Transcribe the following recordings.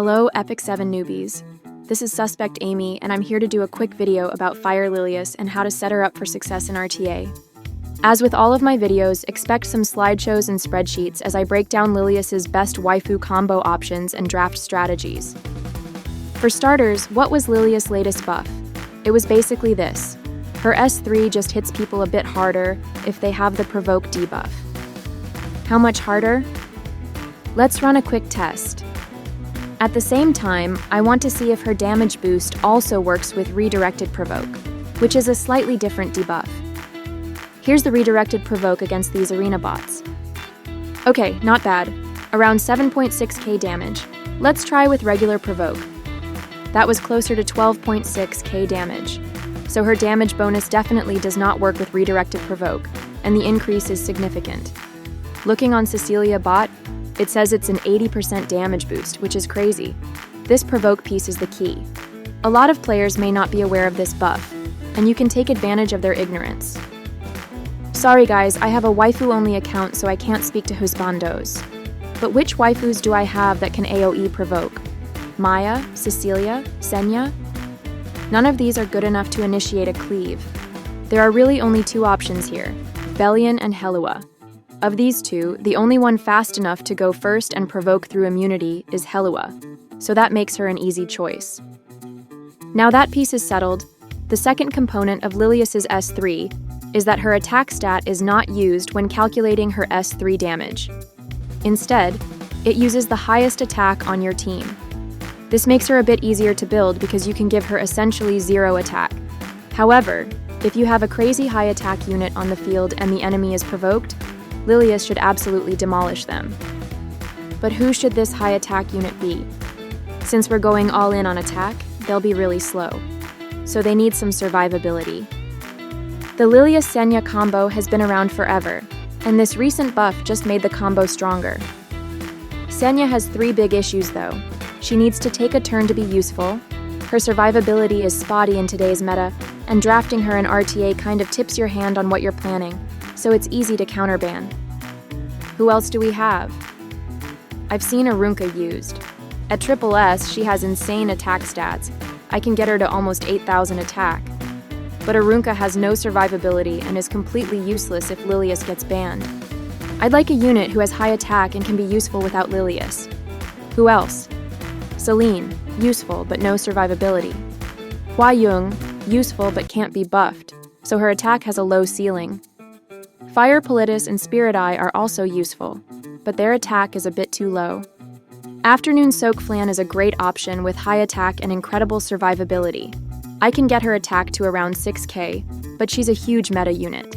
Hello, Epic 7 newbies. This is Suspect Amy, and I'm here to do a quick video about Fire Lilias and how to set her up for success in RTA. As with all of my videos, expect some slideshows and spreadsheets as I break down Lilias's best waifu combo options and draft strategies. For starters, what was Lilias' latest buff? It was basically this. Her S3 just hits people a bit harder if they have the Provoke debuff. How much harder? Let's run a quick test. At the same time, I want to see if her damage boost also works with Redirected Provoke, which is a slightly different debuff. Here's the Redirected Provoke against these arena bots. Okay, not bad. Around 7.6k damage. Let's try with regular Provoke. That was closer to 12.6k damage. So her damage bonus definitely does not work with Redirected Provoke, and the increase is significant. Looking on Cecilia bot, it says it's an 80% damage boost, which is crazy. This Provoke piece is the key. A lot of players may not be aware of this buff, and you can take advantage of their ignorance. Sorry guys, I have a waifu-only account, so I can't speak to husbandos. But which waifus do I have that can AOE Provoke? Maya, Cecilia, Senya? None of these are good enough to initiate a cleave. There are really only two options here, Hellion and Hellion. Of these two, the only one fast enough to go first and provoke through immunity is Hellion, so that makes her an easy choice. Now that piece is settled, the second component of Lilias's S3 is that her attack stat is not used when calculating her S3 damage. Instead, it uses the highest attack on your team. This makes her a bit easier to build because you can give her essentially 0 attack. However, if you have a crazy high attack unit on the field and the enemy is provoked, Lilias should absolutely demolish them. But who should this high attack unit be? Since we're going all in on attack, they'll be really slow. So they need some survivability. The Lilias-Senya combo has been around forever, and this recent buff just made the combo stronger. Senya has 3 big issues though. She needs to take a turn to be useful, her survivability is spotty in today's meta, and drafting her in RTA kind of tips your hand on what you're planning, so it's easy to counterban. Who else do we have? I've seen Arunka used. At SSS, she has insane attack stats. I can get her to almost 8,000 attack. But Arunka has no survivability and is completely useless if Lilias gets banned. I'd like a unit who has high attack and can be useful without Lilias. Who else? Celine, useful but no survivability. Huayong, useful but can't be buffed, so her attack has a low ceiling. Fire Lilias and Spirit Eye are also useful, but their attack is a bit too low. Afternoon Soak Flan is a great option with high attack and incredible survivability. I can get her attack to around 6k, but she's a huge meta unit.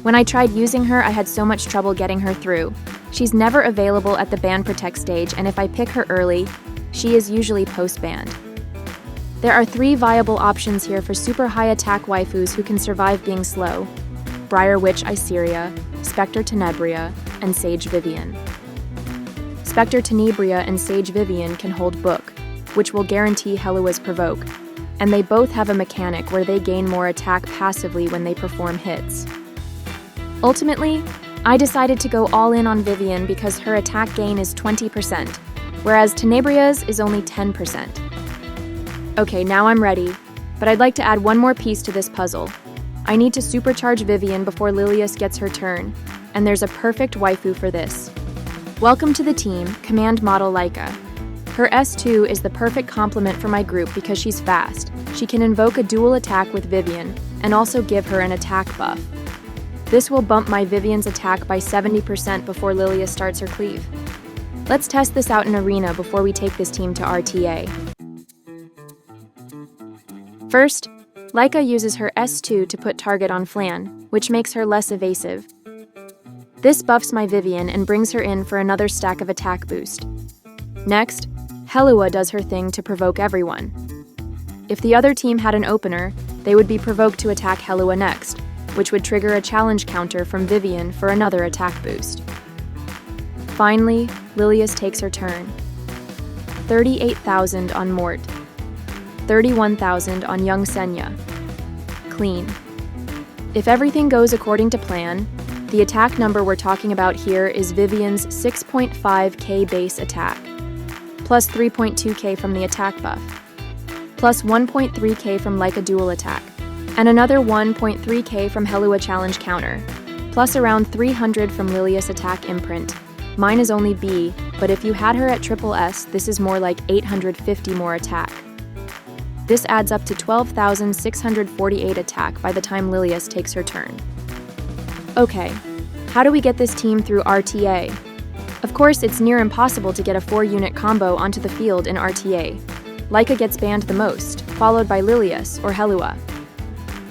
When I tried using her, I had so much trouble getting her through. She's never available at the ban protect stage, and if I pick her early, she is usually post-banned. There are 3 viable options here for super high attack waifus who can survive being slow. Briar Witch Iceria, Spectre Tenebria, and Sage Vivian. Spectre Tenebria and Sage Vivian can hold Book, which will guarantee Hellia's Provoke, and they both have a mechanic where they gain more attack passively when they perform hits. Ultimately, I decided to go all in on Vivian because her attack gain is 20%, whereas Tenebria's is only 10%. Okay, now I'm ready, but I'd like to add one more piece to this puzzle. I need to supercharge Vivian before Lilias gets her turn, and there's a perfect waifu for this. Welcome to the team, Command Model Laika. Her S2 is the perfect complement for my group because she's fast. She can invoke a dual attack with Vivian, and also give her an attack buff. This will bump my Vivian's attack by 70% before Lilias starts her cleave. Let's test this out in Arena before we take this team to RTA. First, Laika uses her S2 to put target on Flan, which makes her less evasive. This buffs my Vivian and brings her in for another stack of attack boost. Next, Hellion does her thing to provoke everyone. If the other team had an opener, they would be provoked to attack Hellion next, which would trigger a challenge counter from Vivian for another attack boost. Finally, Lilias takes her turn. 38,000 on Mort. 31,000 on young Senya. Clean. If everything goes according to plan, the attack number we're talking about here is Vivian's 6.5k base attack. plus 3.2k from the attack buff, plus 1.3k from Leica dual attack, and another 1.3k from Hellion challenge counter, plus around 300 from Lilias attack imprint. Mine is only B, but if you had her at triple S, this is more like 850 more attack. This adds up to 12,648 attack by the time Lilias takes her turn. Okay, how do we get this team through RTA? Of course, it's near impossible to get a 4-unit combo onto the field in RTA. Leica gets banned the most, followed by Lilias or Hellion.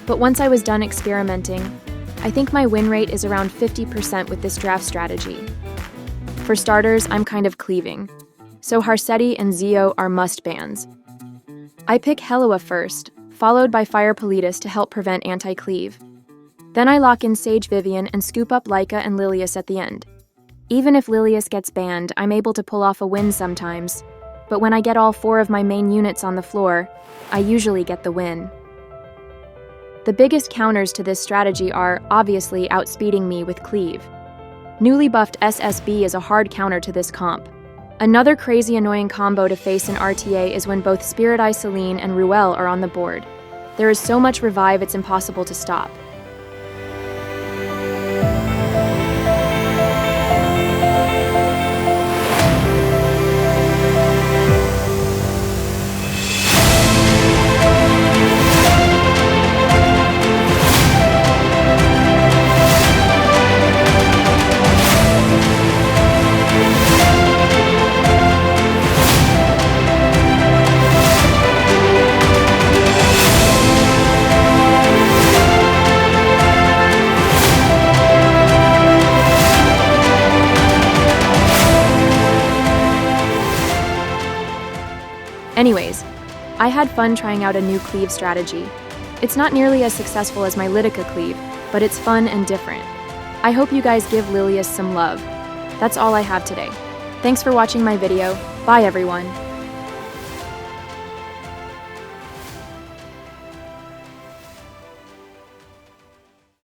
But once I was done experimenting, I think my win rate is around 50% with this draft strategy. For starters, I'm kind of cleaving, so Harsetti and Zio are must bans. I pick Hellion first, followed by Fire Lilias to help prevent anti-cleave. Then I lock in Sage Vivian and scoop up Leica and Lilias at the end. Even if Lilias gets banned, I'm able to pull off a win sometimes, but when I get all 4 of my main units on the floor, I usually get the win. The biggest counters to this strategy are, obviously, outspeeding me with cleave. Newly buffed SSB is a hard counter to this comp. Another crazy annoying combo to face in RTA is when both Spirit Eye Celine and Ruel are on the board. There is so much revive it's impossible to stop. Anyways, I had fun trying out a new cleave strategy. It's not nearly as successful as my Lidica cleave, but it's fun and different. I hope you guys give Lilias some love. That's all I have today. Thanks for watching my video. Bye everyone.